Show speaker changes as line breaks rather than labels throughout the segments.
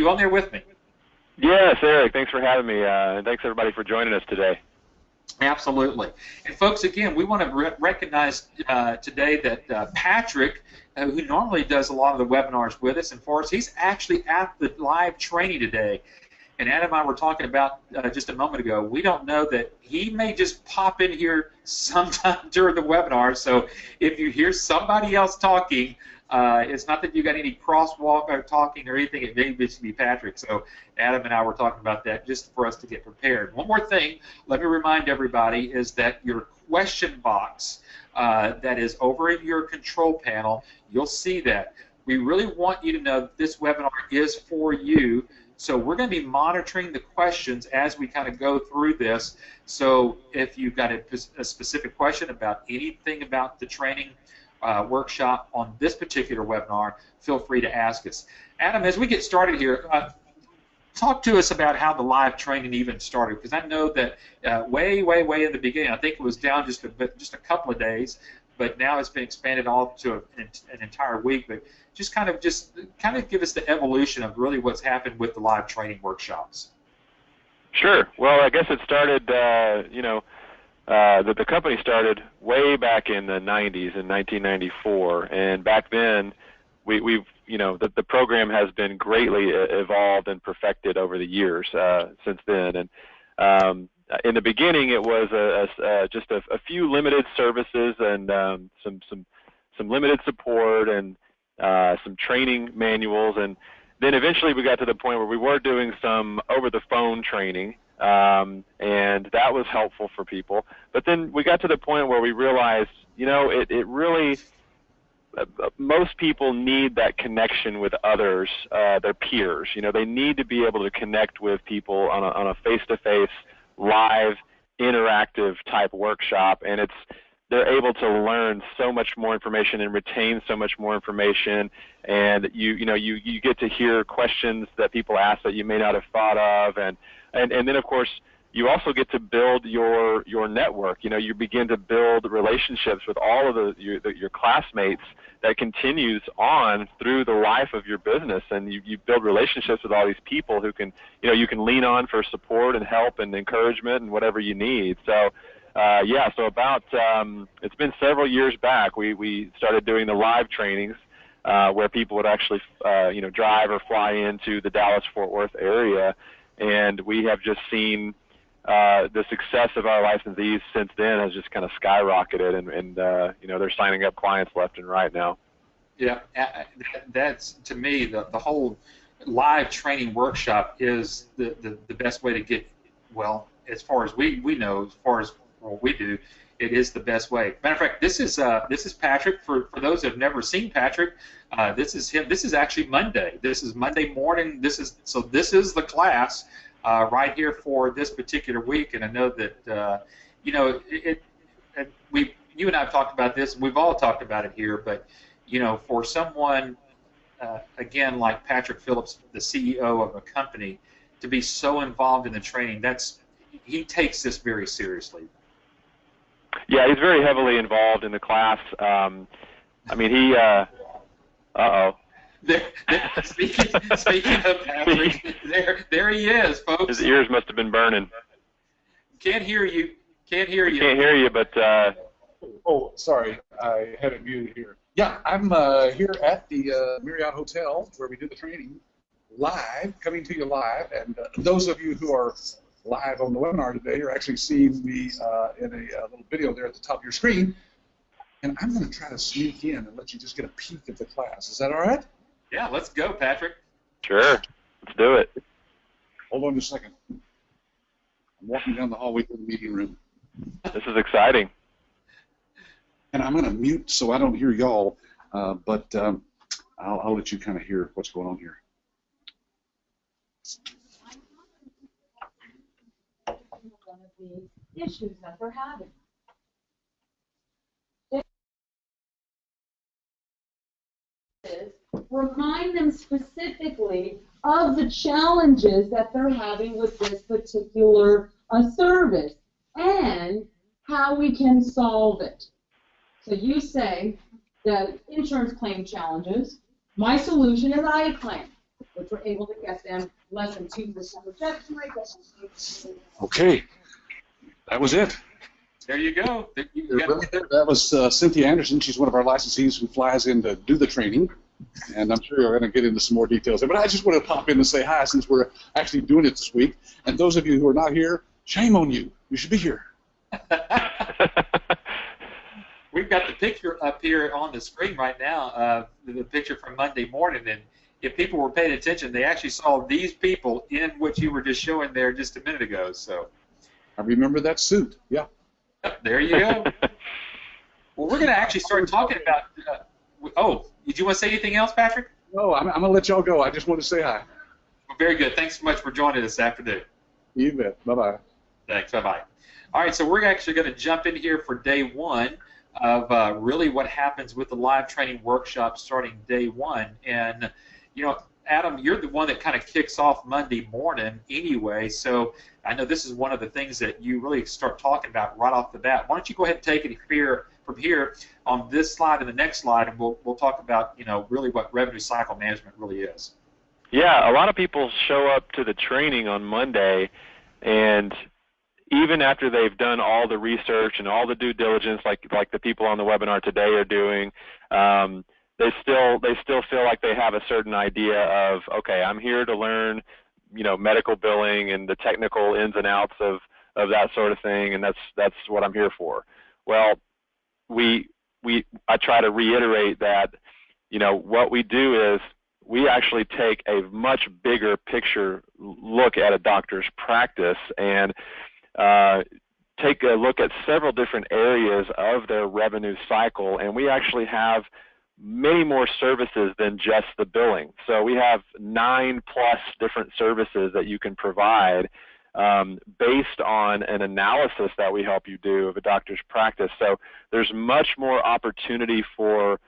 you on there with me?
Yes, Eric. Thanks for having me, and thanks everybody for joining us today.
Absolutely. And folks, again, we want to recognize today that Patrick, who normally does a lot of the webinars with us, and for us, he's actually at the live training today. And Adam and I were talking about just a moment ago, we don't know that he may just pop in here sometime during the webinar. So if you hear somebody else talking, it's not that you got any crosswalk or talking or anything. It may just be Patrick. So Adam and I were talking about that just for us to get prepared. One more thing, let me remind everybody, is that your question box that is over in your control panel, you'll see that. We really want you to know that this webinar is for you. So we're going to be monitoring the questions as we kind of go through this. So if you've got a specific question about anything about the training workshop on this particular webinar, feel free to ask us. Adam, as we get started here, talk to us about how the live training even started, because I know that way in the beginning, I think it was down just a couple of days, but now it's been expanded all to an entire week. But just kind of give us the evolution of really what's happened with the live training workshops.
Sure. Well, I guess it started, the company started way back in the 90s, in 1994, and back then, the program has been greatly evolved and perfected over the years since then. And in the beginning, it was just a few limited services and some limited support and some training manuals, and then eventually we got to the point where we were doing some over-the-phone training, and that was helpful for people. But then we got to the point where we realized, it really, most people need that connection with others, their peers. They need to be able to connect with people on a face-to-face, live, interactive type workshop, and they're able to learn so much more information and retain so much more information, and you get to hear questions that people ask that you may not have thought of, and then of course you also get to build your network. You begin to build relationships with all of your classmates that continues on through the life of your business, and you build relationships with all these people who can you can lean on for support and help and encouragement and whatever you need. So so about it's been several years back we started doing the live trainings where people would actually drive or fly into the Dallas-Fort Worth area, and we have just seen the success of our licensees since then has just kind of skyrocketed, and they're signing up clients left and right now.
Yeah, that's, to me, the whole live training workshop is the best way to get, well, as far as we know, as far as what we do, it is the best way. Matter of fact, this is Patrick. For those who have never seen Patrick, this is him. This is actually Monday. This is Monday morning. This is the class right here for this particular week. And I know that you and I have talked about this, and we've all talked about it here. But for someone again like Patrick Phillips, the CEO of a company, to be so involved in the training, he takes this very seriously.
Yeah, he's very heavily involved in the class. He,
Speaking of Patrick, there he is, folks.
His ears must have been burning.
Can't hear you.
Can't hear you, but...
Oh, sorry, I had it muted here. Yeah, I'm here at the Marriott Hotel where we do the training live, coming to you live, and those of you who are live on the webinar today are actually seeing me in a little video there at the top of your screen, and I'm going to try to sneak in and let you just get a peek at the class. Is that all right?
Yeah, let's go, Patrick.
Sure, let's do it.
Hold on just a second. I'm walking down the hallway to the meeting room.
This is exciting.
And I'm going to mute so I don't hear y'all, but I'll let you kind of hear what's going on here.
One of the issues that they're having. Remind them specifically of the challenges that they're having with this particular service and how we can solve it. So you say the insurance claim challenges. My solution is I claim. which we're able to get them less than 2% rejection rate.
Okay, that was it.
There you go.
That was Cynthia Anderson. She's one of our licensees who flies in to do the training, and I'm sure you're going to get into some more details there. But I just want to pop in and say hi since we're actually doing it this week. And those of you who are not here, shame on you. You should be here.
We've got the picture up here on the screen right now, the picture from Monday morning, and if people were paying attention, they actually saw these people in what you were just showing there just a minute ago. So
I remember that suit. Yeah.
There you go. Well, we're going to actually start talking about. Oh, did you want to say anything else, Patrick?
No, I'm going to let y'all go. I just want to say hi.
Well, very good. Thanks so much for joining us this afternoon.
You bet. Bye-bye.
Thanks. Bye-bye. All right, so we're actually going to jump in here for day one of really what happens with the live training workshop starting day one. And, you know, Adam, you're the one that kind of kicks off Monday morning anyway, so I know this is one of the things that you really start talking about right off the bat. Why don't you go ahead and take it from here on this slide and the next slide, and we'll talk about, you know, really what revenue cycle management really is.
Yeah, a lot of people show up to the training on Monday, and even after they've done all the research and all the due diligence, like the people on the webinar today are doing, they still feel like they have a certain idea of, okay, I'm here to learn, you know, medical billing and the technical ins and outs of that sort of thing, and that's what I'm here for. Well, I try to reiterate that, you know, what we do is we actually take a much bigger picture look at a doctor's practice and take a look at several different areas of their revenue cycle, and we actually have many more services than just the billing. So we have 9+ different services that you can provide based on an analysis that we help you do of a doctor's practice. So there's much more opportunity for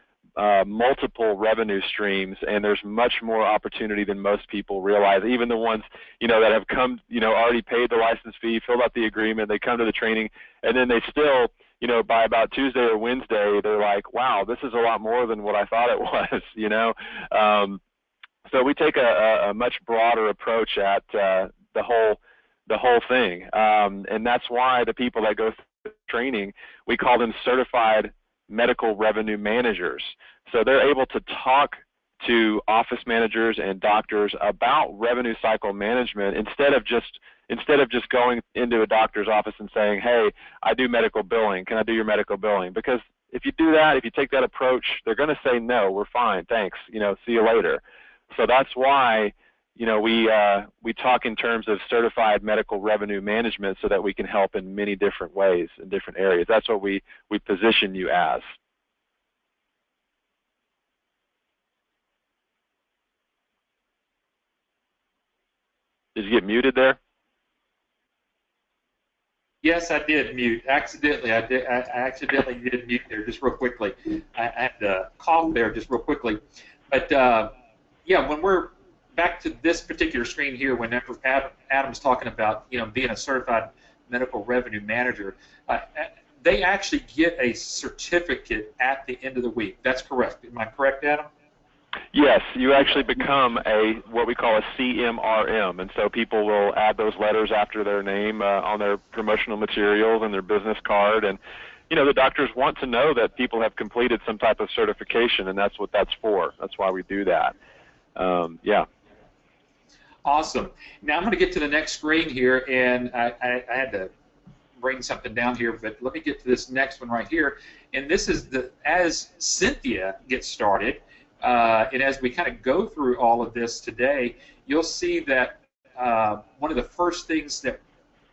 multiple revenue streams, and there's much more opportunity than most people realize. Even the ones, you know, that have come, you know, already paid the license fee, filled out the agreement, they come to the training, and then they still, you know, by about Tuesday or Wednesday, they're like, wow, this is a lot more than what I thought it was, you know. So we take a much broader approach at the whole thing, and that's why the people that go through training, we call them certified medical revenue managers. So they're able to talk to office managers and doctors about revenue cycle management instead of just going into a doctor's office and saying, hey, I do medical billing, can I do your medical billing? Because if you do that, if you take that approach, they're going to say, no, we're fine, thanks, you know, see you later. So that's why, you know, we talk in terms of certified medical revenue management so that we can help in many different ways in different areas. That's what we position you as. Did you get muted there?
Yes, I did mute accidentally. I accidentally did mute there just real quickly. I had to cough there just real quickly. But yeah, when we're back to this particular screen here, whenever Adam's talking about, you know, being a certified medical revenue manager, they actually get a certificate at the end of the week. That's correct. Am I correct, Adam?
Yes, you actually become what we call a CMRM, and so people will add those letters after their name on their promotional materials and their business card, and you know, the doctors want to know that people have completed some type of certification, and that's what that's for. That's why we do that. Yeah. Awesome.
Now I'm going to get to the next screen here, and I had to bring something down here, but let me get to this next one right here. And this is as Cynthia gets started, and as we kind of go through all of this today, you'll see that one of the first things that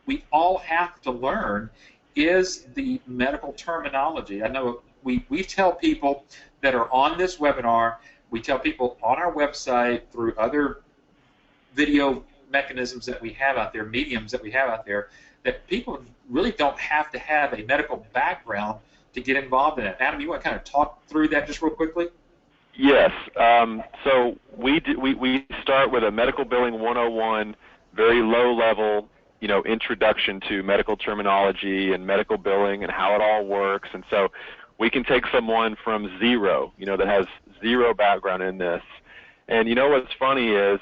we all have to learn is the medical terminology. I know we tell people that are on this webinar, we tell people on our website through other video mechanisms that we have out there, mediums that we have out there, that people really don't have to have a medical background to get involved in it. Adam, you want to kind of talk through that just real quickly?
Yes. So we start with a medical billing 101, very low level, you know, introduction to medical terminology and medical billing and how it all works. And so we can take someone from zero, you know, that has zero background in this, And you know what's funny is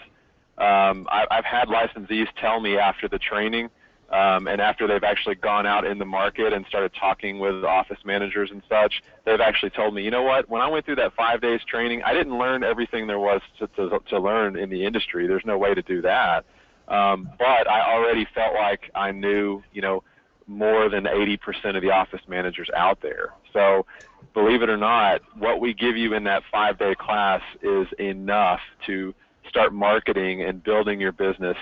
I've had licensees tell me after the training and after they've actually gone out in the market and started talking with office managers and such, they've actually told me, you know what, when I went through that 5 days training, I didn't learn everything there was to learn in the industry. There's no way to do that. But I already felt like I knew, more than 80% of the office managers out there. So believe it or not, what we give you in that 5-day class is enough to start marketing and building your business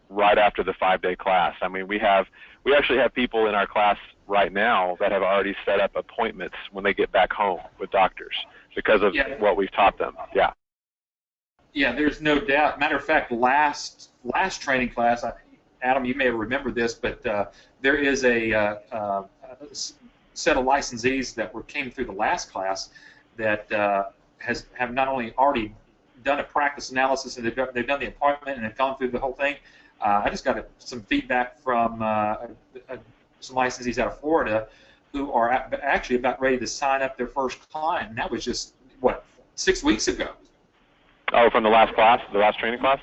right after the 5-day class. I mean, we actually have people in our class right now that have already set up appointments when they get back home with doctors because of what we've taught them. Yeah.
Yeah, there's no doubt. Matter of fact, last training class, Adam, you may remember this, but there is a set of licensees that came through the last class that have not only already done a practice analysis and they've done the appointment and have gone through the whole thing. I just got some feedback from some licensees out of Florida who are actually about ready to sign up their first client, and that was just, 6 weeks ago.
Oh, from the last class, the last training class?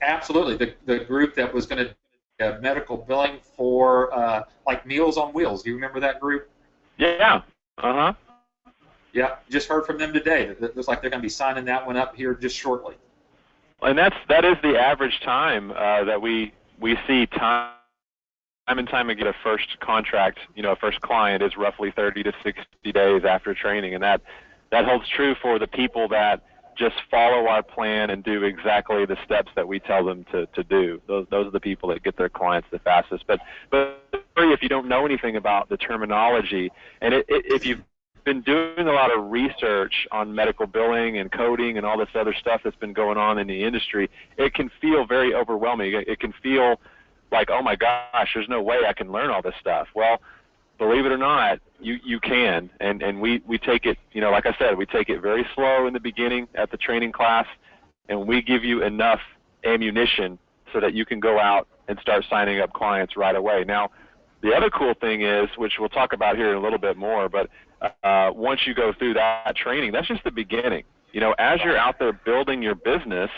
Absolutely. The group that was going to do medical billing for like Meals on Wheels. Do you remember that group?
Yeah. Uh-huh.
Yeah, just heard from them today. It looks like they're going to be signing that one up here just shortly.
And that is the average time that we see time and time again. A first contract, a first client is roughly 30 to 60 days after training, and that holds true for the people that just follow our plan and do exactly the steps that we tell them to do. Those are the people that get their clients the fastest. But if you don't know anything about the terminology, and if you've been doing a lot of research on medical billing and coding and all this other stuff that's been going on in the industry, it can feel very overwhelming. It can feel like, oh my gosh, there's no way I can learn all this stuff. Well, believe it or not, you can, and we take it, like I said, we take it very slow in the beginning at the training class, and we give you enough ammunition so that you can go out and start signing up clients right away. Now, the other cool thing is, which we'll talk about here in a little bit more, but once you go through that training, that's just the beginning. As you're out there building your business,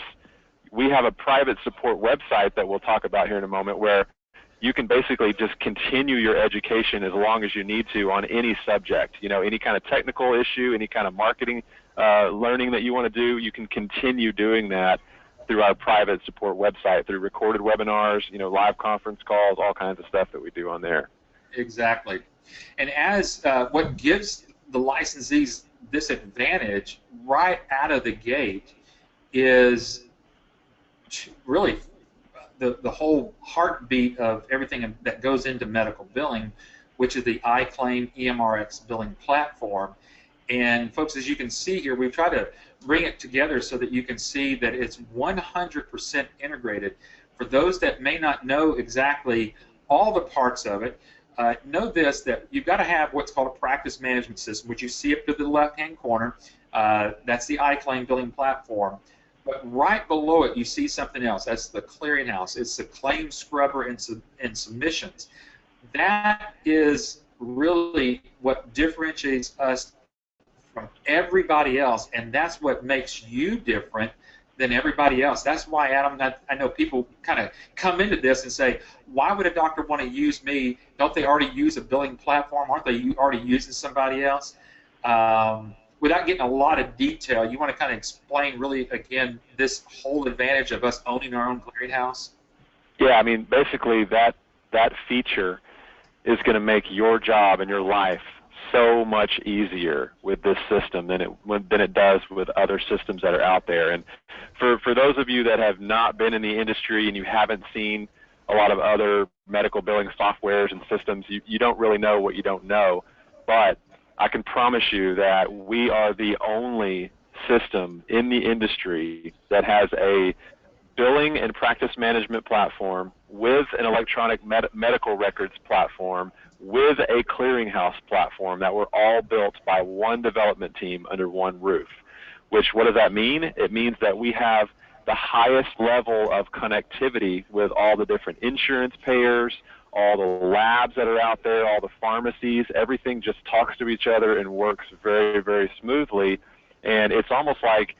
we have a private support website that we'll talk about here in a moment where you can basically just continue your education as long as you need to on any subject. Any kind of technical issue, any kind of marketing learning that you want to do, you can continue doing that through our private support website, through recorded webinars, live conference calls, all kinds of stuff that we do on there.
Exactly. And as what gives the licensees this advantage right out of the gate is really the whole heartbeat of everything that goes into medical billing, which is the iClaim EMRx billing platform. And folks, as you can see here, we've tried to bring it together so that you can see that it's 100% integrated. For those that may not know exactly all the parts of it, know this, that you've got to have what's called a practice management system, which you see up to the left-hand corner. That's the iClaim billing platform. But right below it, you see something else. That's the clearinghouse. It's the claim scrubber and submissions. That is really what differentiates us from everybody else, and that's what makes you different than everybody else. That's why, Adam, I know people kind of come into this and say, why would a doctor want to use me? Don't they already use a billing platform? Aren't they already using somebody else? Without getting a lot of detail, you want to kind of explain really, again, this whole advantage of us owning our own clearinghouse?
Yeah, I mean, basically that feature is going to make your job and your life so much easier with this system than it does with other systems that are out there. And for those of you that have not been in the industry and you haven't seen a lot of other medical billing softwares and systems, you don't really know what you don't know. But I can promise you that we are the only system in the industry that has a billing and practice management platform with an electronic medical records platform with a clearinghouse platform that were all built by one development team under one roof. What does that mean? It means that we have the highest level of connectivity with all the different insurance payers, all the labs that are out there, all the pharmacies. Everything just talks to each other and works very, very smoothly. And it's almost like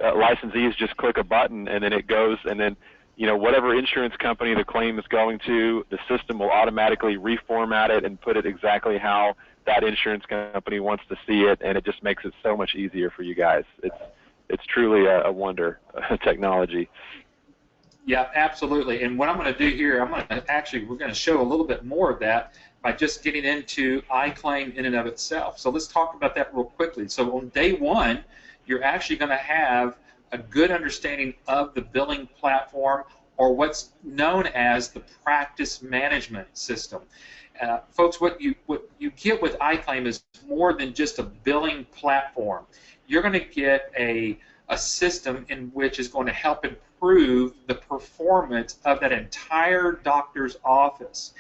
licensees just click a button and then it goes, and then whatever insurance company the claim is going to, the system will automatically reformat it and put it exactly how that insurance company wants to see it, and it just makes it so much easier for you guys. It's truly a wonder, technology.
Yeah, absolutely. And what I'm going to do here, we're going to show a little bit more of that by just getting into iClaim in and of itself. So let's talk about that real quickly. So on day one, you're actually going to have a good understanding of the billing platform, or what's known as the practice management system. Folks, what you get with iClaim is more than just a billing platform. You're going to get a system in which is going to help improve the performance of that entire doctor's office.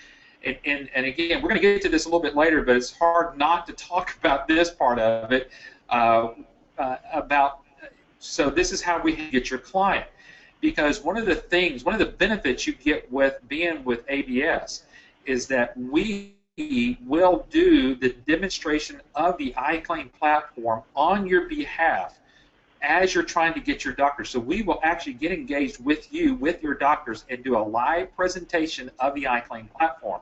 And again, we're going to get to this a little bit later, but it's hard not to talk about this part of it. So this is how we get your client, because one of the benefits you get with being with ABS is that we will do the demonstration of the iClaim platform on your behalf as you're trying to get your doctor. So we will actually get engaged with you, with your doctors, and do a live presentation of the iClaim platform.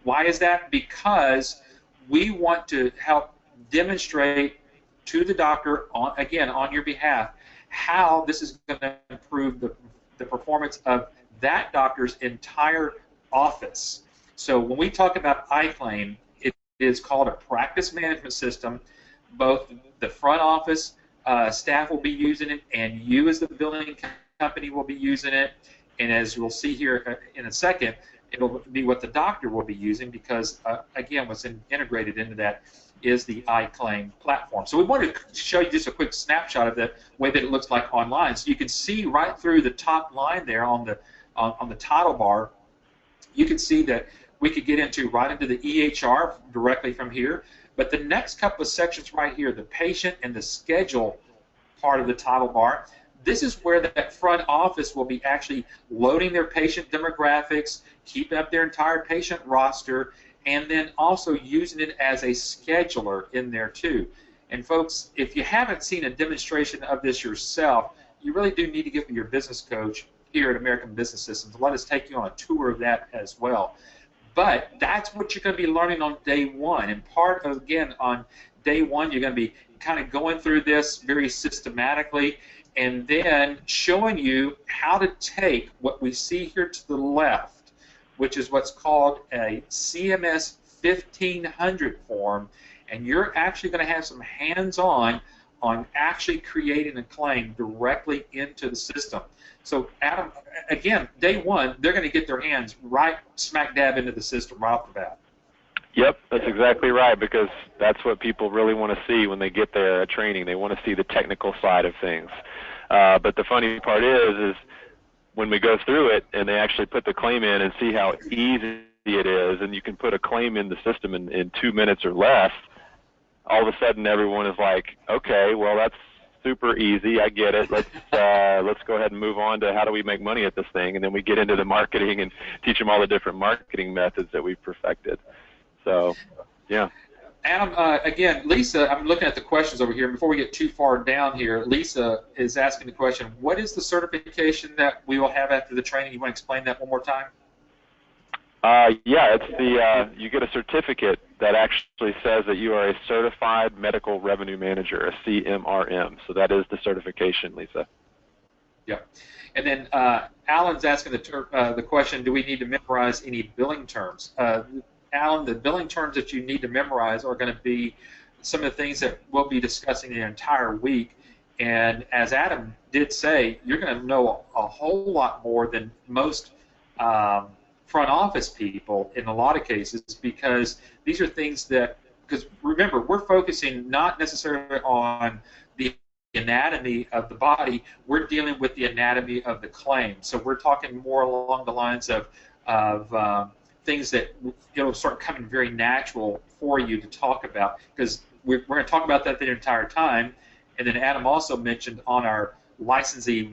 Why is that? Because we want to help demonstrate to the doctor, on your behalf, how this is going to improve the performance of that doctor's entire office. So when we talk about iClaim, it is called a practice management system. Both the front office staff will be using it, and you as the billing company will be using it. And as you'll see here in a second, it'll be what the doctor will be using, because, again, what's integrated into that is the iClaim platform. So we wanted to show you just a quick snapshot of the way that it looks like online. So you can see right through the top line there on the title bar, you can see that we could get right into the EHR directly from here. But the next couple of sections right here, the patient and the schedule part of the title bar, this is where that front office will be actually loading their patient demographics, keeping up their entire patient roster, and then also using it as a scheduler in there too. And folks, if you haven't seen a demonstration of this yourself, you really do need to get with your business coach here at American Business Systems. Let us take you on a tour of that as well. But that's what you're going to be learning on day one. And part of, again, on day one, you're going to be kind of going through this very systematically, and then showing you how to take what we see here to the left, which is what's called a CMS 1500 form, and you're actually going to have some hands-on on actually creating a claim directly into the system. So, Adam, again, day one, they're going to get their hands right smack dab into the system right off the bat.
Yep, that's exactly right, because that's what people really want to see when they get their training. They want to see the technical side of things. But the funny part is when we go through it and they actually put the claim in and see how easy it is, and you can put a claim in the system in 2 minutes or less, all of a sudden everyone is like, okay, well, that's super easy, I get it, let's go ahead and move on to how do we make money at this thing, and then we get into the marketing and teach them all the different marketing methods that we've perfected. So, yeah.
Adam, again, Lisa, I'm looking at the questions over here. Before we get too far down here, Lisa is asking the question, what is the certification that we will have after the training? You want to explain that one more time?
Yeah, it's the you get a certificate that actually says that you are a certified medical revenue manager, a CMRM. So that is the certification, Lisa.
Yeah. And then Alan's asking the question, do we need to memorize any billing terms? Alan, the billing terms that you need to memorize are going to be some of the things that we'll be discussing the entire week. And as Adam did say, you're going to know a whole lot more than most front office people in a lot of cases, because these are things that, because remember, we're focusing not necessarily on the anatomy of the body, we're dealing with the anatomy of the claim. So we're talking more along the lines of things that it'll start coming very natural for you to talk about, because we're going to talk about that the entire time. And then Adam also mentioned on our licensee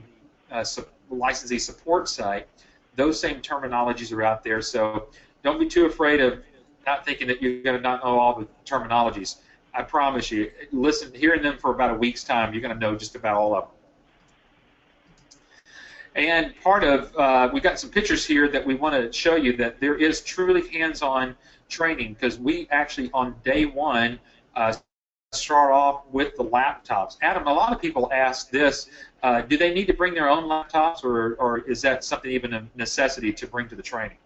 support site, those same terminologies are out there. So don't be too afraid of not thinking that you're going to not know all the terminologies. I promise you, hearing them for about a week's time, you're going to know just about all of them. And part of, we've got some pictures here that we want to show you that there is truly hands-on training, because we actually on day one start off with the laptops. Adam, a lot of people ask this, do they need to bring their own laptops, or is that something even a necessity to bring to the training?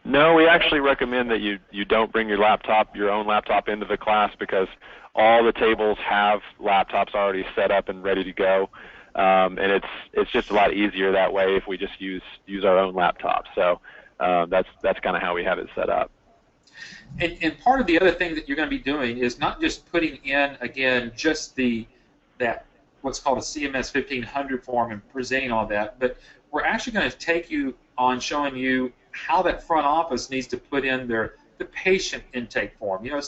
No, we actually recommend that you don't bring your own laptop into the class, because all the tables have laptops already set up and ready to go. And it's just a lot easier that way if we just use our own laptop. So that's kind of how we have it set up.
And part of the other thing that you're going to be doing is not just putting in, again, just that what's called a CMS 1500 form and presenting all that, but we're actually going to take you on showing you how that front office needs to put in the patient intake form. You know,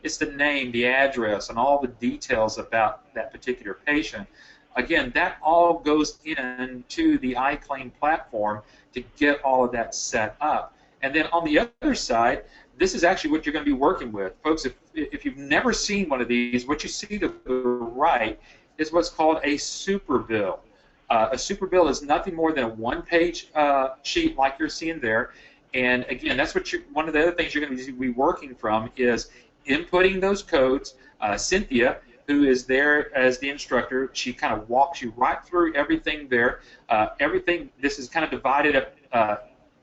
it's the name, the address, and all the details about that particular patient. Again, that all goes into the iClaim platform to get all of that set up. And then on the other side, this is actually what you're going to be working with. Folks, if you've never seen one of these, what you see to the right is what's called a super bill. A super bill is nothing more than a one-page sheet like you're seeing there. And again, that's what one of the other things you're going to be working from is inputting those codes. Cynthia, who is there as the instructor, she kind of walks you right through everything there. This is kind of divided up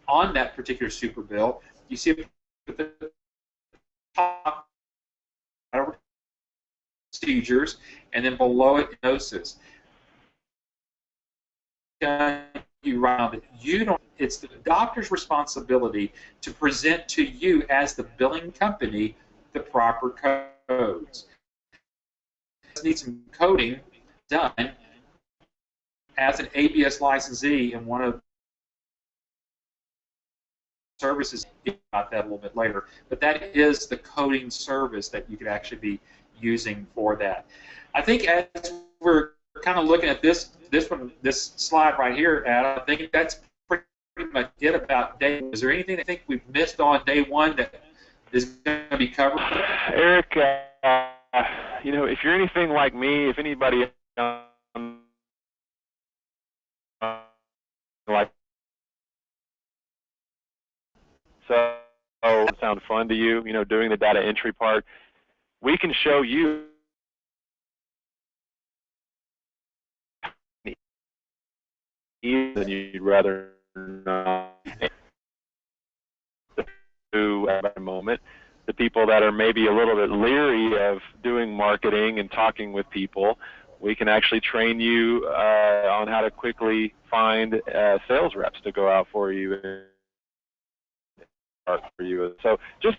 on that particular super bill. You see at the top procedures, and then below it, diagnosis. You write that you don't. It's the doctor's responsibility to present to you as the billing company the proper codes. Need some coding done as an ABS licensee in one of the services. About that a little bit later, but that is the coding service that you could actually be using for that. I think as we're kind of looking at this slide right here, Adam, I think that's pretty much it about day. Is there anything I think we've missed on day one that is going to be covered?
Eric, you know, if you're anything like me, if anybody like so sound fun to you, you know, doing the data entry part, we can show you than you'd rather not do at the moment. The people that are maybe a little bit leery of doing marketing and talking with people, we can actually train you on how to quickly find sales reps to go out for you. So just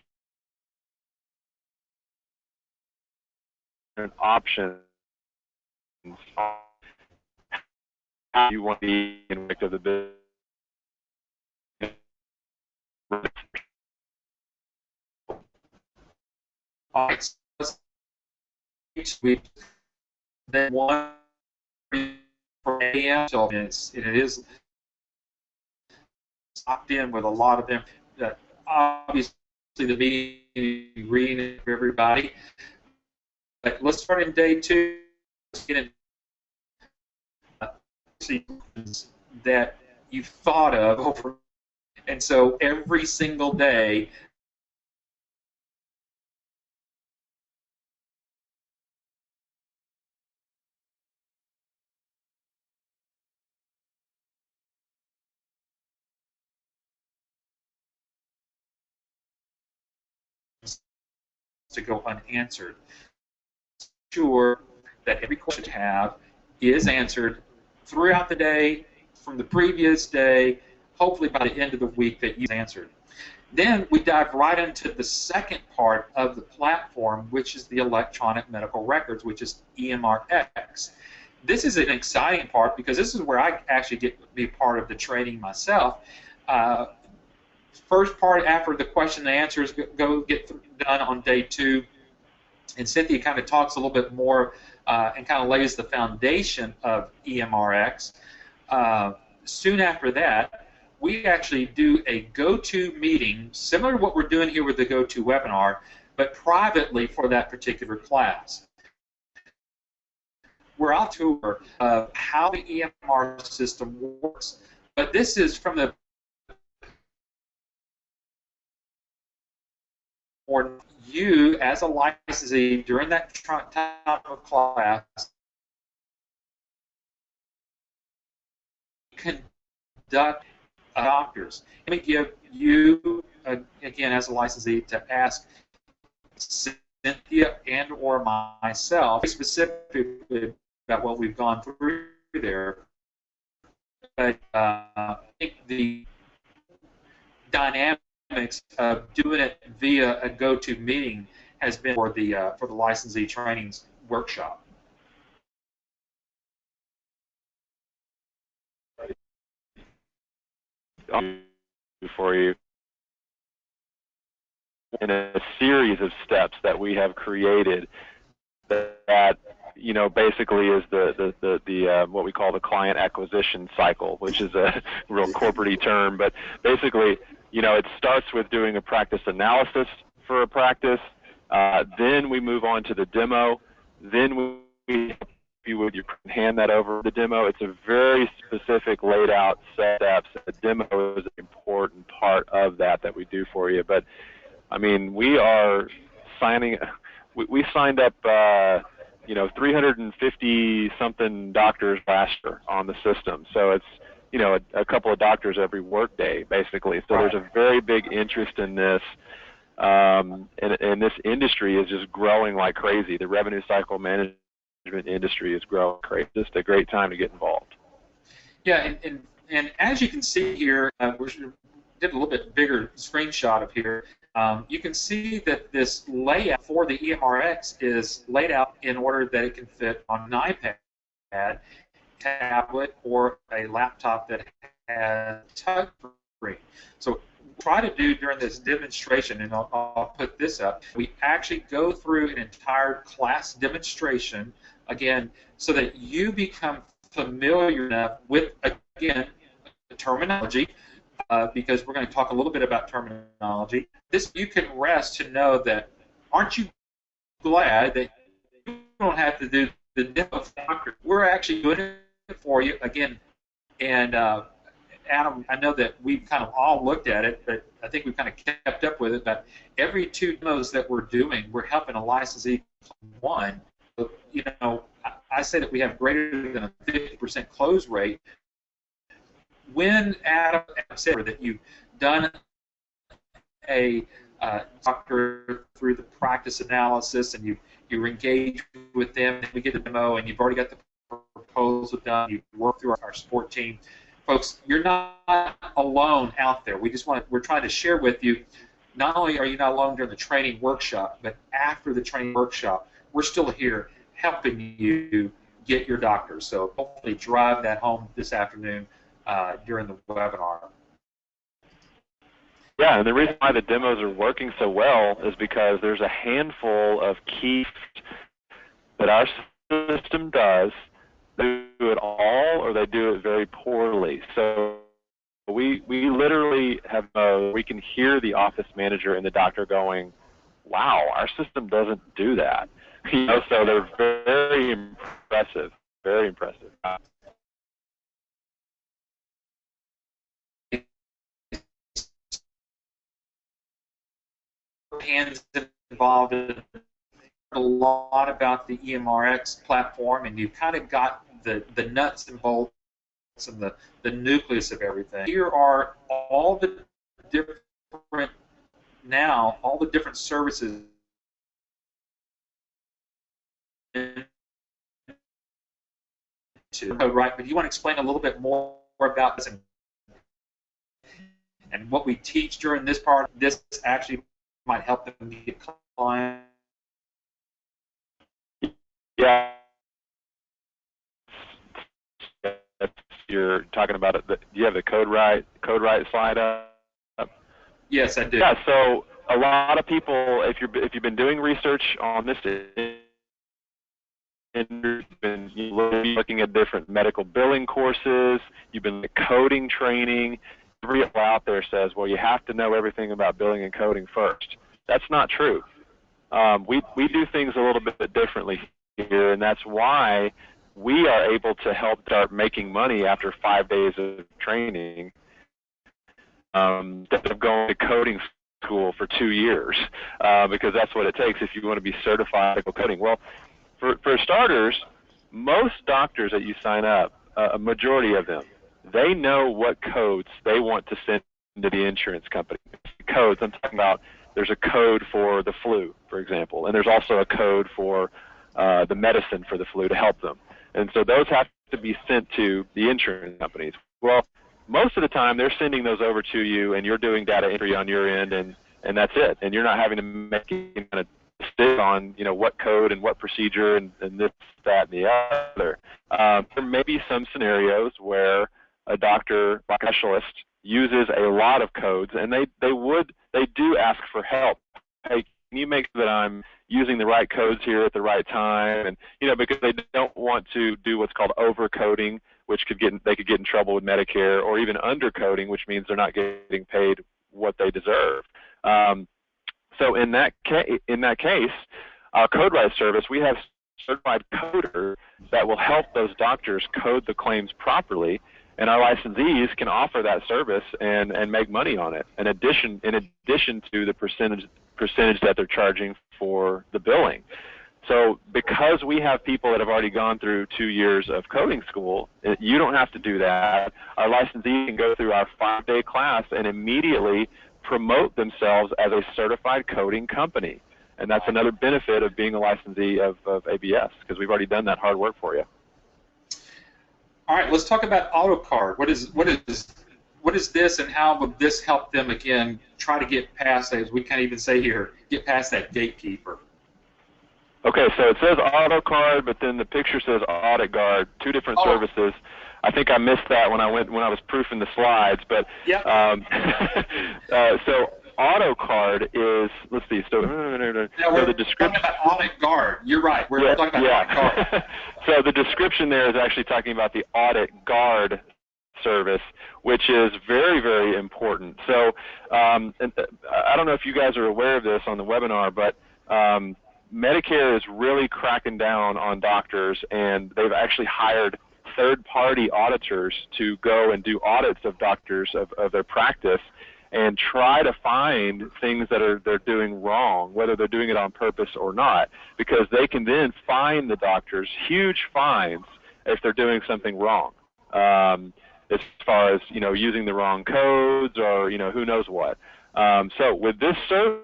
an option how you want to be in of the business.
Then 1 a.m. so it is locked in with a lot of them. Obviously, the meeting reading for everybody. But let's start in day 2. Let's get into that you've thought of over, and so every single day. To go unanswered. Sure that every question you have is answered throughout the day, from the previous day, hopefully by the end of the week that you've answered. Then we dive right into the second part of the platform, which is the electronic medical records, which is EMRx. This is an exciting part because this is where I actually get to be part of the training myself. First part after the question and answers get done on day 2, and Cynthia kind of talks a little bit more and kind of lays the foundation of EMRx. Soon after that, we actually do a go-to meeting, similar to what we're doing here with the go-to webinar, but privately for that particular class. we're on tour of how the EMR system works. But this is from the or you as a licensee during that time of class conduct doctors. Let me give you, again, as a licensee, to ask Cynthia and or myself specifically about what we've gone through there. But I think the dynamics of doing it via a go-to meeting has been for the licensee trainings workshop.
For you in a series of steps that we have created that you know basically is the what we call the client acquisition cycle, which is a real corporate-y term, but basically you know it starts with doing a practice analysis for a practice, then we move on to the demo, then we you would hand that over the demo. It's a very specific laid out steps. The demo is an important part of that we do for you. But I mean, we are signing. We signed up, you know, 350 something doctors last year on the system. So it's you know a couple of doctors every workday basically. So there's a very big interest in this. And this industry is just growing like crazy. The revenue cycle management industry is growing crazy. Just a great time to get involved.
Yeah, and as you can see here, we did a little bit bigger screenshot of here. You can see that this layout for the EMRx is laid out in order that it can fit on an iPad, tablet, or a laptop that has touch screen. So try to do during this demonstration, and I'll put this up, we actually go through an entire class demonstration, again, so that you become familiar enough with, again, the terminology, because we're going to talk a little bit about terminology. This you can rest to know that, aren't you glad that you don't have to do the demo doctor? We're actually doing it for you, again, and Adam, I know that we've kind of all looked at it, but I think we've kind of kept up with it, but every 2 demos that we're doing, we're helping a licensee one. You know, I say that we have greater than a 50% close rate. When Adam said that you've done a doctor through the practice analysis and you engage with them, and we get the demo, and you've already got the proposal done, you work through our support team. Folks, you're not alone out there. We're trying to share with you, not only are you not alone during the training workshop, but after the training workshop, we're still here helping you get your doctor. So hopefully drive that home this afternoon during the webinar.
Yeah, and the reason why the demos are working so well is because there's a handful of keys that our system does. They do it all, or they do it very poorly. So we literally have we can hear the office manager and the doctor going, "Wow, our system doesn't do that." You know, so they're very impressive, very impressive.
Hands involved in a lot about the EMRx platform, and you've kind of got the nuts and bolts and the nucleus of everything. Here are all the different services right, but you want to explain a little bit more about this and what we teach during this part. This actually might help them get clients.
Yeah. You're talking about it. Do you have the code right slide up?
Yes, I do.
Yeah. So a lot of people, if you've been doing research on this, and you've been looking at different medical billing courses, you've been coding training. Everybody out there says, well, you have to know everything about billing and coding first. That's not true. We do things a little bit differently here, and that's why we are able to help start making money after 5 days of training instead of going to coding school for 2 years, because that's what it takes if you want to be certified in coding. Well, for starters, most doctors that you sign up, a majority of them, they know what codes they want to send to the insurance company. Codes, I'm talking about, there's a code for the flu, for example, and there's also a code for the medicine for the flu to help them. And so those have to be sent to the insurance companies. Well, most of the time they're sending those over to you, and you're doing data entry on your end, and that's it. And you're not having to make any kind of decision on, you know, what code and what procedure and this, that, and the other. There may be some scenarios where a doctor, a specialist, uses a lot of codes, and they do ask for help. Hey, can you make sure that I'm using the right codes here at the right time? And, you know, because they don't want to do what's called overcoding, which they could get in trouble with Medicare, or even undercoding, which means they're not getting paid what they deserve. So in that case, our CodeWise service, we have certified coders that will help those doctors code the claims properly, and our licensees can offer that service and make money on it, in addition to the percentage that they're charging for the billing. So because we have people that have already gone through 2 years of coding school, you don't have to do that. Our licensee can go through our 5-day class and immediately promote themselves as a certified coding company. And that's another benefit of being a licensee of ABS, because we've already done that hard work for you.
All right, let's talk about AUTOCARD. What is this, and how will this help them, again, try to get past, as we can't even say here, get past that gatekeeper?
Okay, so it says AUTOCARD, but then the picture says AuditGuard, two different services. I think I missed that when I was proofing the slides, but
yep.
So AUTOCARD is, let's see, so the description.
Talking about AuditGuard. You're right. We're talking about AuditGuard.
So the description there is actually talking about the AuditGuard service, which is very, very important. So and I don't know if you guys are aware of this on the webinar, but Medicare is really cracking down on doctors, and they've actually hired third-party auditors to go and do audits of doctors of their practice and try to find things that they're doing wrong, whether they're doing it on purpose or not, because they can then fine the doctors huge fines if they're doing something wrong, as far as, you know, using the wrong codes or, you know, who knows what. So with this service,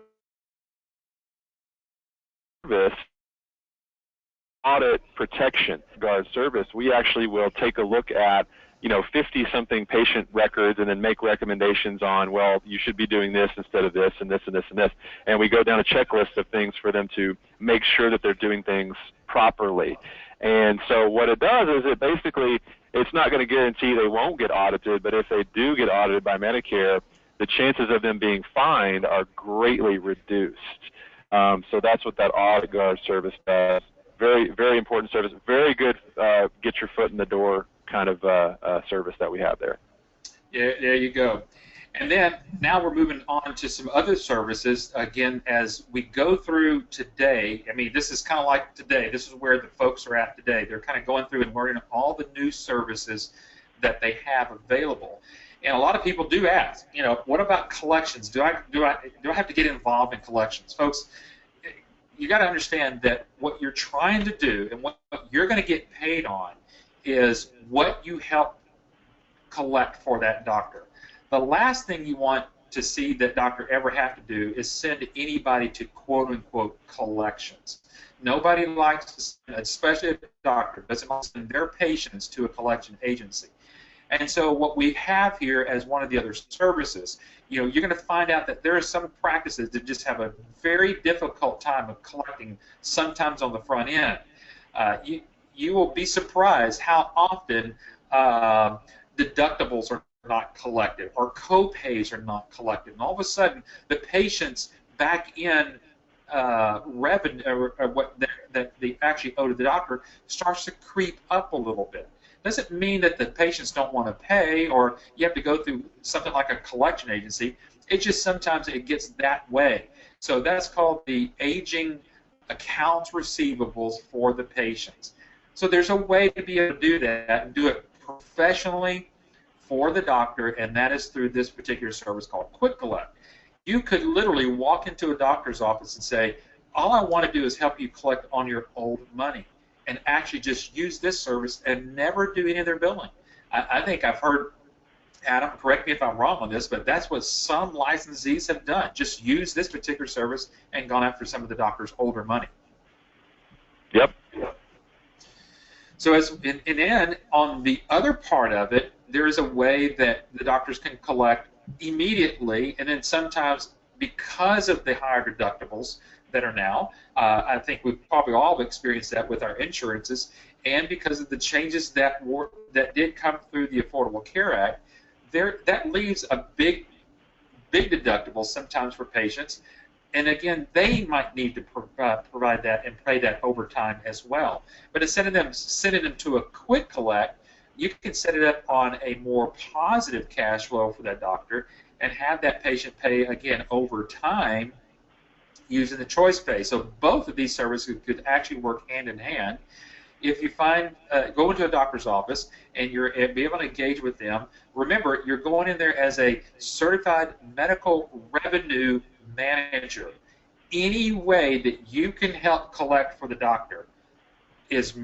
audit protection guard service, we actually will take a look at, you know, 50-something patient records and then make recommendations on, well, you should be doing this instead of this and this and this and this. And we go down a checklist of things for them to make sure that they're doing things properly. And so what it does is it basically, it's not going to guarantee they won't get audited, but if they do get audited by Medicare, the chances of them being fined are greatly reduced. So that's what that AuditGuard service does. Very, very important service. Very good get your foot in the door kind of service that we have there.
Yeah, there you go. And then now we're moving on to some other services. Again, as we go through today, I mean, this is kind of like today. This is where the folks are at today. They're kind of going through and learning all the new services that they have available. And a lot of people do ask, you know, what about collections? Do I have to get involved in collections? Folks, you got to understand that what you're trying to do and what you're going to get paid on is what you help collect for that doctor. The last thing you want to see that doctor ever have to do is send anybody to quote-unquote collections. Nobody likes to send, especially a doctor, doesn't want to send their patients to a collection agency. And so what we have here as one of the other services, you know, you're going to find out that there are some practices that just have a very difficult time of collecting, sometimes on the front end. You will be surprised how often deductibles are not collected or co-pays are not collected. And all of a sudden, the patient's back in revenue, or what that they actually owe to the doctor, starts to creep up a little bit. Doesn't mean that the patients don't want to pay or you have to go through something like a collection agency. It's just sometimes it gets that way. So that's called the aging accounts receivables for the patients. So there's a way to be able to do that and do it professionally for the doctor, and that is through this particular service called Quick Collect. You could literally walk into a doctor's office and say, all I want to do is help you collect on your old money, and actually just use this service and never do any of their billing. I think I've heard, Adam, correct me if I'm wrong on this, but that's what some licensees have done, just use this particular service and gone after some of the doctor's older money.
Yep.
So and then on the other part of it, there is a way that the doctors can collect immediately, and then sometimes because of the higher deductibles that are now, I think we've probably all experienced that with our insurances, and because of the changes that did come through the Affordable Care Act, that leaves a big deductible sometimes for patients, and again, they might need to provide that and pay that over time as well. But instead of them sending them to a quick collect, you can set it up on a more positive cash flow for that doctor and have that patient pay, again, over time using the choice pay. So both of these services could actually work hand in hand. If you go into a doctor's office and you're be able to engage with them, remember, you're going in there as a certified medical revenue manager. Any way that you can help collect for the doctor is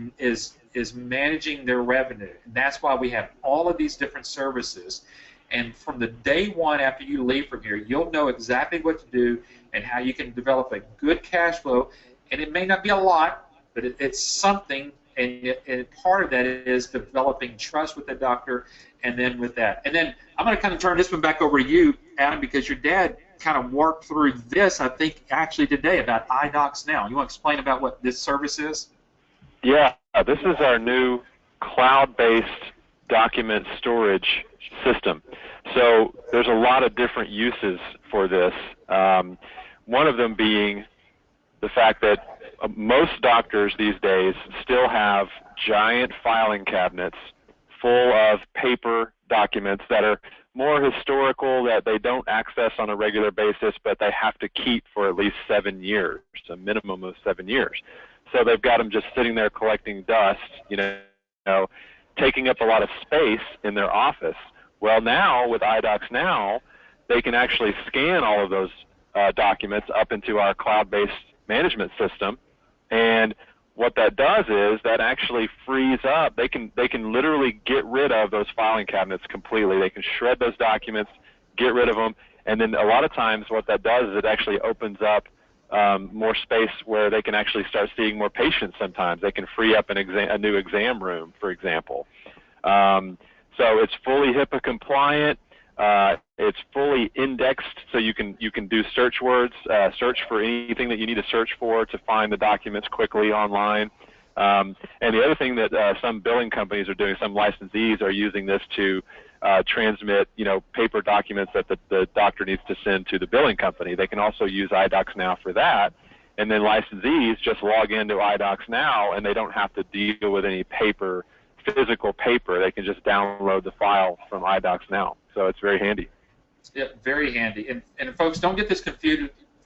managing their revenue. And that's why we have all of these different services. And from the day one after you leave from here, you'll know exactly what to do and how you can develop a good cash flow. And it may not be a lot, but it's something. And part of that is developing trust with the doctor, and then with that. And then I'm going to kind of turn this one back over to you, Adam, because your dad kind of worked through this, I think, actually today about iDocs Now. You want to explain about what this service is?
Yeah, this is our new cloud-based document storage system. So there's a lot of different uses for this. One of them being the fact that most doctors these days still have giant filing cabinets full of paper documents that are more historical, that they don't access on a regular basis, but they have to keep for at least 7 years, a minimum of 7 years. So they've got them just sitting there collecting dust, taking up a lot of space in their office. Well, now with iDocs Now, they can actually scan all of those documents up into our cloud-based management system. And what that does is that actually frees up. They can literally get rid of those filing cabinets completely. They can shred those documents, get rid of them, and then a lot of times what that does is it actually opens up more space where they can actually start seeing more patients sometimes. They can free up a new exam room, for example. So it's fully HIPAA compliant. It's fully indexed, so you can do search words, search for anything that you need to search for to find the documents quickly online. And the other thing that some billing companies are doing, some licensees are using this to transmit, paper documents that the doctor needs to send to the billing company. They can also use iDocs Now for that. And then licensees just log into iDocs Now, and they don't have to deal with any physical paper. They can just download the file from iDocs Now. So it's very handy.
Yeah, very handy. And folks, don't get this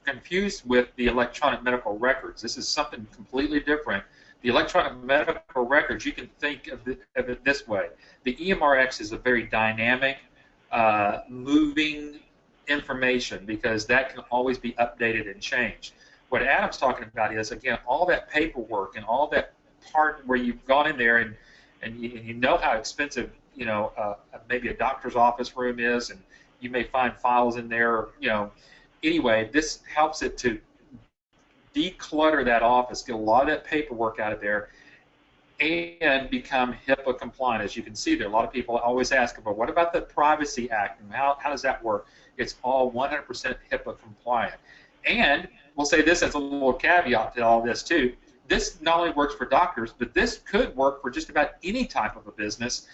confused with the electronic medical records. This is something completely different. The electronic medical records, you can think of it this way. The EMRx is a very dynamic, moving information, because that can always be updated and changed. What Adam's talking about is, again, all that paperwork and all that part where you've gone in there and you know how expensive maybe a doctor's office room is, and you may find files in there. Anyway, this helps it to declutter that office, get a lot of that paperwork out of there, and become HIPAA compliant. As you can see there, a lot of people always ask about, what about the Privacy Act, and how does that work? It's all 100% HIPAA compliant. And we'll say this as a little caveat to all this too. This not only works for doctors, but this could work for just about any type of a business.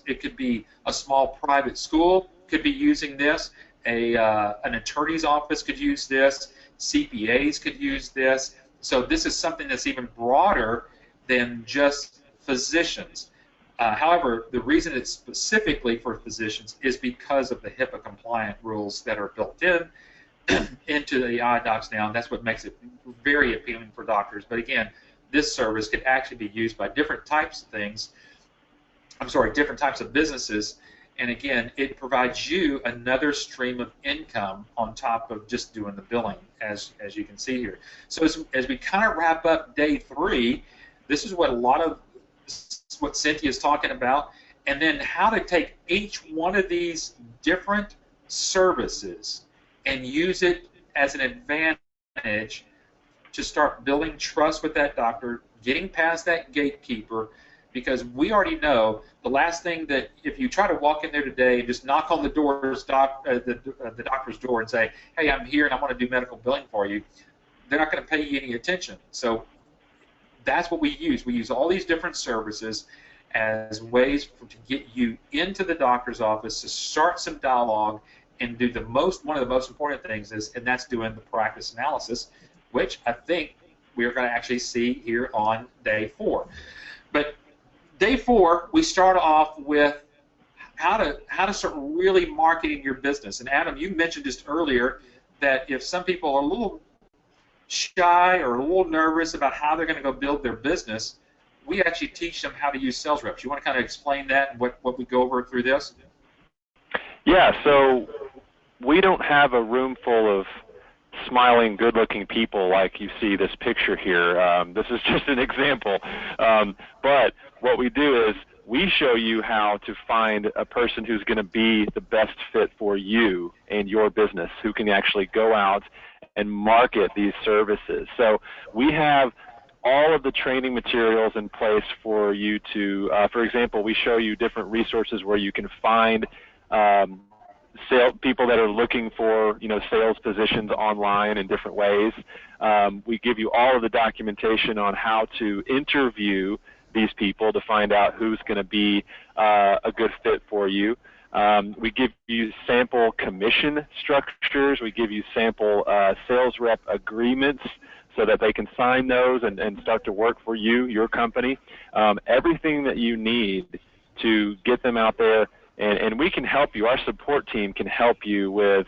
It could be a small private school could be using this. An attorney's office could use this. CPAs could use this. So this is something that's even broader than just physicians. However, the reason it's specifically for physicians is because of the HIPAA compliant rules that are built into the iDocs Now, and that's what makes it very appealing for doctors. But again, this service could actually be used by different types of things. Different types of businesses. And again, it provides you another stream of income on top of just doing the billing, as you can see here. So as we kind of wrap up day 3, this is what what Cynthia's talking about, and then how to take each one of these different services and use it as an advantage to start building trust with that doctor, getting past that gatekeeper, because we already know the last thing that if you try to walk in there today and just knock on the doctor's door and say, hey, I'm here and I want to do medical billing for you, they're not going to pay you any attention. So that's what we use. We use all these different services as ways to get you into the doctor's office to start some dialogue and do one of the most important things and that's doing the practice analysis, which I think we're going to actually see here on day 4. But day 4, we start off with how to start really marketing your business. And Adam, you mentioned just earlier that if some people are a little shy or a little nervous about how they're going to go build their business, we actually teach them how to use sales reps. You want to kind of explain that and what we go over through this?
Yeah, so we don't have a room full of smiling, good-looking people like you see this picture here. This is just an example. But what we do is we show you how to find a person who's going to be the best fit for you and your business, who can actually go out and market these services. So we have all of the training materials in place for you to, for example, we show you different resources where you can find people that are looking for, sales positions online in different ways. We give you all of the documentation on how to interview these people to find out who's going to be a good fit for you. We give you sample commission structures. We give you sample sales rep agreements so that they can sign those and start to work for you, your company. Everything that you need to get them out there. And we can help you. Our support team can help you with,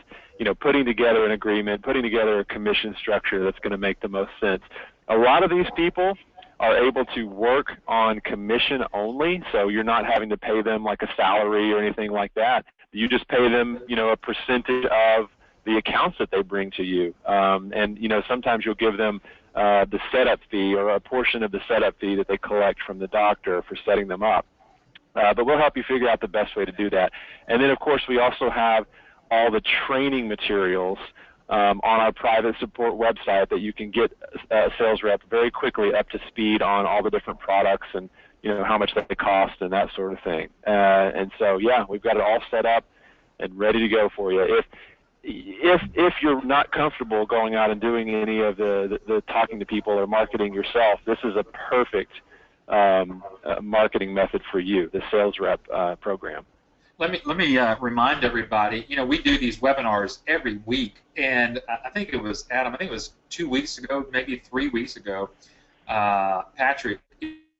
putting together an agreement, putting together a commission structure that's going to make the most sense. A lot of these people are able to work on commission only, so you're not having to pay them like a salary or anything like that. You just pay them, a percentage of the accounts that they bring to you. And sometimes you'll give them the setup fee or a portion of the setup fee that they collect from the doctor for setting them up. But we'll help you figure out the best way to do that. And then, of course, we also have all the training materials on our private support website that you can get a sales rep very quickly up to speed on all the different products and how much they cost and that sort of thing. And so, yeah, we've got it all set up and ready to go for you. If you're not comfortable going out and doing any of the talking to people or marketing yourself, this is a perfect marketing method for you, the sales rep program.
Let me remind everybody, we do these webinars every week, and I think it was, Adam, I think it was 2 weeks ago, maybe 3 weeks ago, Patrick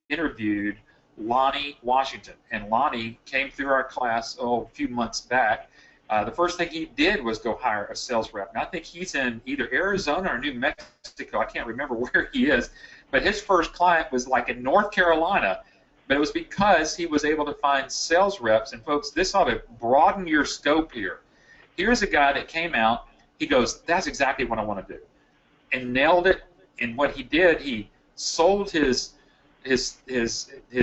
interviewed Lonnie Washington, and Lonnie came through our class a few months back. The first thing he did was go hire a sales rep. And I think he's in either Arizona or New Mexico. I can't remember where he is. But his first client was like in North Carolina. But it was because he was able to find sales reps. And, folks, this ought to broaden your scope here. Here's a guy that came out. He goes, that's exactly what I want to do. And nailed it. And what he did, he sold his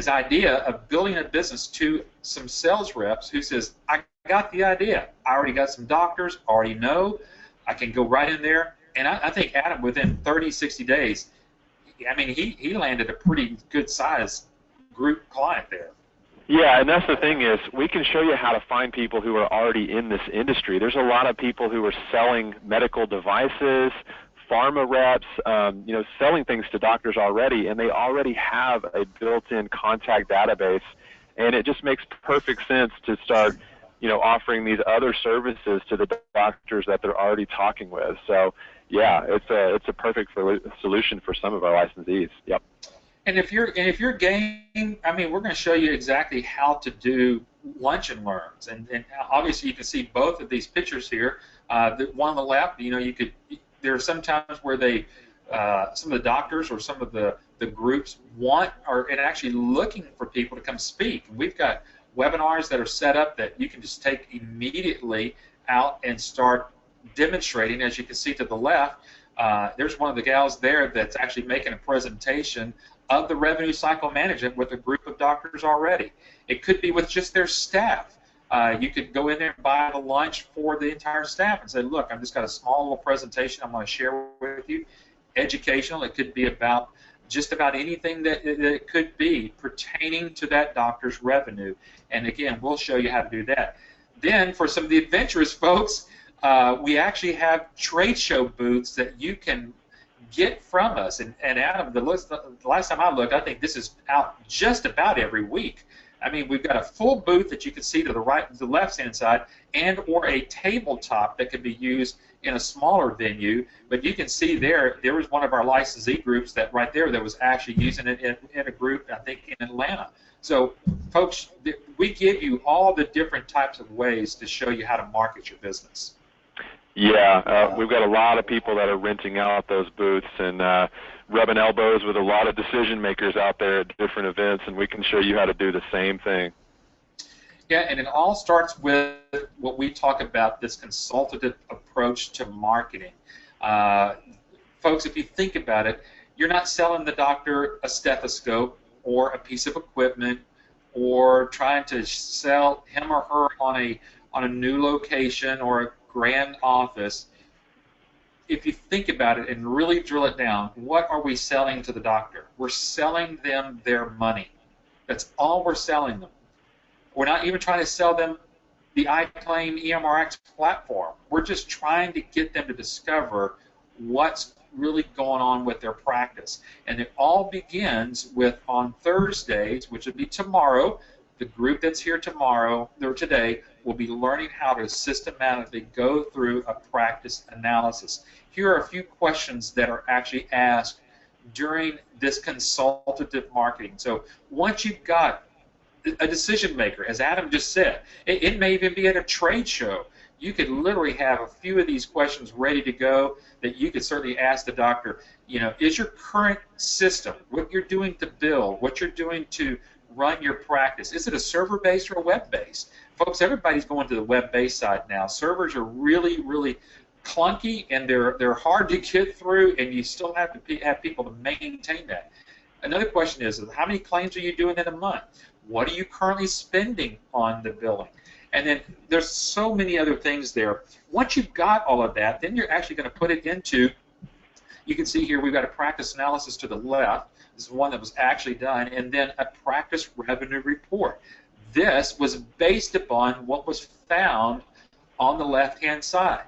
idea of building a business to some sales reps who says, I got the idea. I already got some doctors, already know. I can go right in there. And I think Adam, within 30, 60 days, I mean, he landed a pretty good size group client there.
Yeah, and that's the thing is we can show you how to find people who are already in this industry. There's a lot of people who are selling medical devices, pharma reps, selling things to doctors already, and they already have a built-in contact database, and it just makes perfect sense to start offering these other services to the doctors that they're already talking with. So, yeah, it's a perfect solution for some of our licensees. Yep.
And if you're game, I mean, we're going to show you exactly how to do lunch and learns, and obviously you can see both of these pictures here. The one on the left, there are some times where they some of the doctors or some of the groups want and actually looking for people to come speak. And we've got webinars that are set up that you can just take immediately out and start demonstrating. As you can see to the left, there's one of the gals there that's actually making a presentation of the revenue cycle management with a group of doctors already. It could be with just their staff. You could go in there and buy the lunch for the entire staff and say, look, I've just got a small little presentation I'm going to share with you. Educational. It could be about just about anything that it could be pertaining to that doctor's revenue. And again, we'll show you how to do that. Then for some of the adventurous folks, we actually have trade show booths that you can get from us. And Adam, the last time I looked, I think this is out just about every week. I mean, we've got a full booth that you can see to the right, the left-hand side, and or a tabletop that can be used in a smaller venue. But you can see there was one of our licensee groups that right there that was actually using it in a group, I think, in Atlanta. So, folks, we give you all the different types of ways to show you how to market your business.
Yeah, we've got a lot of people that are renting out those booths and rubbing elbows with a lot of decision makers out there at different events, and we can show you how to do the same thing.
Yeah, and it all starts with what we talk about, this consultative approach to marketing. Folks, if you think about it, you're not selling the doctor a stethoscope or a piece of equipment or trying to sell him or her on a new location or a grand office. If you think about it and really drill it down, what are we selling to the doctor? We're selling them their money. That's all we're selling them. We're not even trying to sell them the iClaim EMRx platform. We're just trying to get them to discover what's really going on with their practice. And it all begins with, on Thursdays, which would be tomorrow, the group that's here tomorrow or today will be learning how to systematically go through a practice analysis. Here are a few questions that are actually asked during this consultative marketing. So once you've got a decision maker, as Adam just said, it may even be at a trade show. You could literally have a few of these questions ready to go that you could certainly ask the doctor. You know, is your current system, what you're doing to bill, what you're doing to run your practice, is it a server-based or a web-based? Folks, everybody's going to the web-based side now. Servers are really, really clunky, and they're hard to get through, and you still have to have people to maintain that. Another question is, how many claims are you doing in a month? What are you currently spending on the billing? And then there's so many other things there. Once you've got all of that, then you're actually going to put it into, you can see here we've got a practice analysis to the left. This is one that was actually done, and then a practice revenue report. This was based upon what was found on the left-hand side.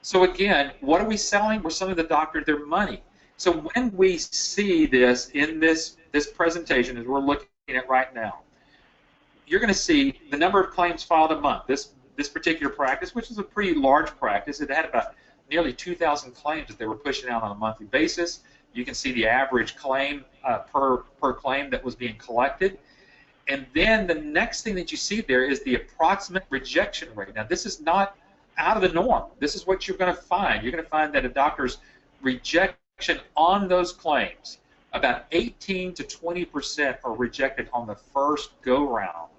So again, what are we selling? We're selling the doctor their money. So when we see this in this presentation, as we're looking at right now, you're going to see the number of claims filed a month. This particular practice, which is a pretty large practice, it had about nearly 2,000 claims that they were pushing out on a monthly basis. You can see the average claim per claim that was being collected. And then the next thing that you see there is the approximate rejection rate. Now, this is not out of the norm. This is what you're going to find. You're going to find that a doctor's rejection on those claims, about 18 to 20% are rejected on the first go-round.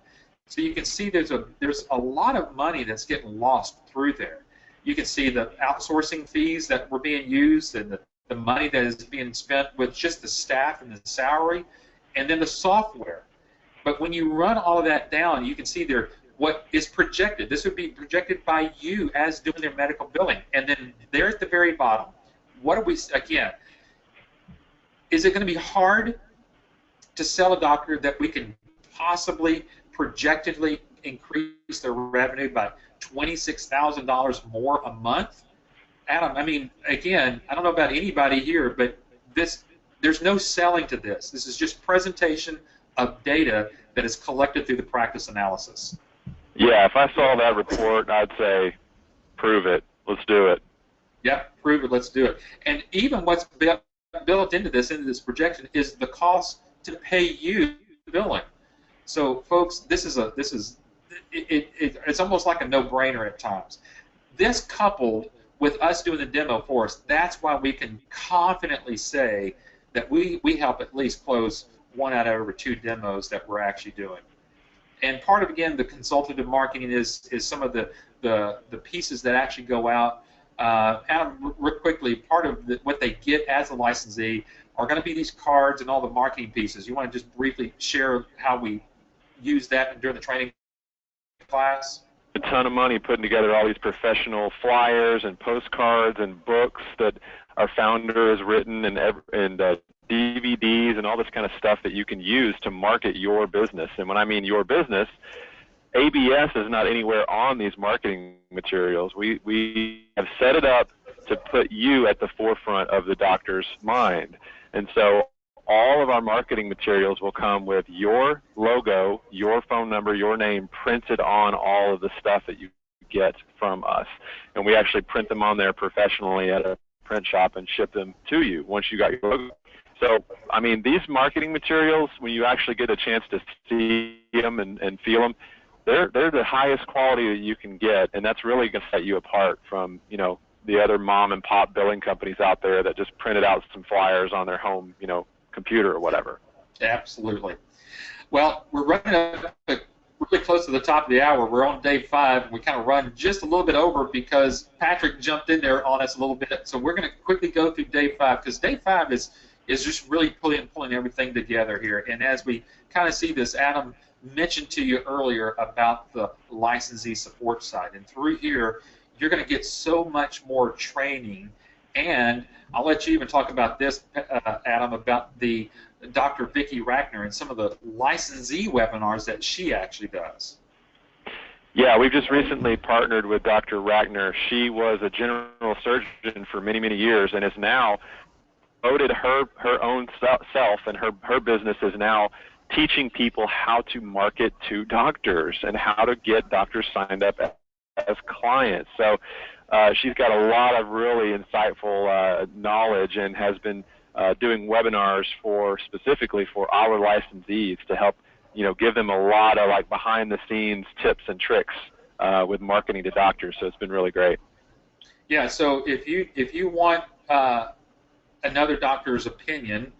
So you can see there's a lot of money that's getting lost through there. You can see the outsourcing fees that were being used and the money that is being spent with just the staff and the salary, and then the software. But when you run all of that down, you can see there what is projected. This would be projected by you as doing their medical billing. And then there at the very bottom, what are we, again, is it going to be hard to sell a doctor that we can possibly projectedly increase their revenue by $26,000 more a month? Adam, I mean, again, I don't know about anybody here, but there's no selling to this. This is just presentation of data that is collected through the practice analysis.
Yeah, if I saw that report, I'd say, prove it. Let's do it.
Yep, prove it. Let's do it. And even what's built into this projection is the cost to pay you billing. So, folks, it's almost like a no-brainer at times. This coupled with us doing the demo for us, that's why we can confidently say that we help at least close 1 out of every 2 demos that we're actually doing. And part of, again, the consultative marketing is some of the pieces that actually go out. Adam, real quickly, part of what they get as a licensee are going to be these cards and all the marketing pieces. You want to just briefly share how we use that during the training class?
A ton of money putting together all these professional flyers and postcards and books that our founder has written, and DVDs and all this kind of stuff that you can use to market your business. And when I mean your business, ABS is not anywhere on these marketing materials. We have set it up to put you at the forefront of the doctor's mind. And so all of our marketing materials will come with your logo, your phone number, your name printed on all of the stuff that you get from us. And we actually print them on there professionally at a print shop and ship them to you once you got your logo. So, I mean, these marketing materials, when you actually get a chance to see them and feel them, they're the highest quality that you can get, and that's really going to set you apart from, you know, the other mom and pop billing companies out there that just printed out some flyers on their home, you know, computer or whatever.
Absolutely. Well, we're running up really close to the top of the hour. We're on day 5, and we kind of run just a little bit over because Patrick jumped in there on us a little bit. So we're going to quickly go through day 5 because day 5 is just really pulling everything together here. And as we kind of see this, Adam mentioned to you earlier about the licensee support side. And through here, you're going to get so much more training. And I'll let you even talk about this, Adam, about the Dr. Vicki Rackner and some of the licensee webinars that she actually does.
Yeah, we've just recently partnered with Dr. Rackner. She was a general surgeon for many, many years and is now devoted her own self, and her business is now teaching people how to market to doctors and how to get doctors signed up as clients. So she's got a lot of really insightful knowledge and has been doing webinars specifically for our licensees to help, you know, give them a lot of like behind the scenes tips and tricks with marketing to doctors. So it's been really great.
Yeah. So if you want another doctor's opinion,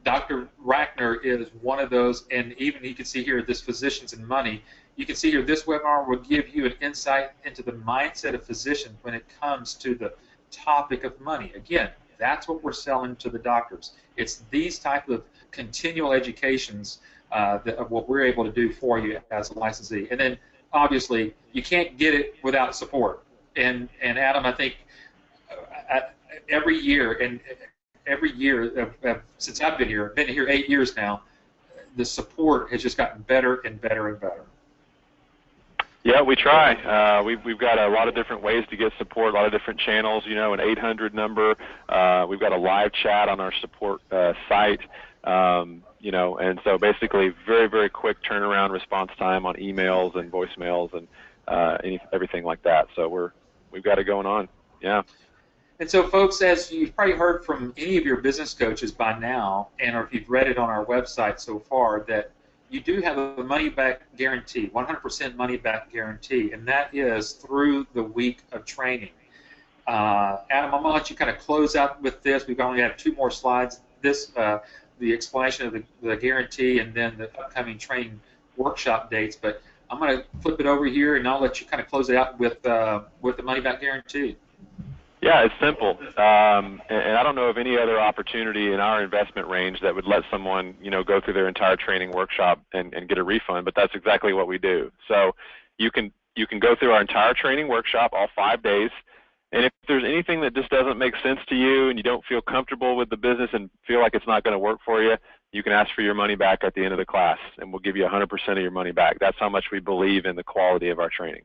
Dr. Rackner is one of those, and even you can see here this Physicians and Money. You can see here this webinar will give you an insight into the mindset of physicians when it comes to the topic of money. Again, that's what we're selling to the doctors. It's these type of continual educations of what we're able to do for you as a licensee. And then obviously you can't get it without support. And Adam, I think every year since I've been here 8 years now, the support has just gotten better and better and better.
Yeah, we try. We've got a lot of different ways to get support, a lot of different channels, you know, an 800 number. We've got a live chat on our support site, you know, and so basically very, very quick turnaround response time on emails and voicemails and everything like that. So we've got it going on, yeah.
And so, folks, as you've probably heard from any of your business coaches by now, and or if you've read it on our website so far, that you do have a money-back guarantee, 100% money-back guarantee, and that is through the week of training. Adam, I'm going to let you kind of close out with this. We've only have 2 more slides. This, the explanation of the guarantee, and then the upcoming training workshop dates. But I'm going to flip it over here, and I'll let you kind of close it out with the money-back guarantee.
Yeah, it's simple, and I don't know of any other opportunity in our investment range that would let someone, you know, go through their entire training workshop and get a refund. But that's exactly what we do. So you can go through our entire training workshop, all 5 days, and if there's anything that just doesn't make sense to you and you don't feel comfortable with the business and feel like it's not going to work for you, you can ask for your money back at the end of the class, and we'll give you 100% of your money back. That's how much we believe in the quality of our training.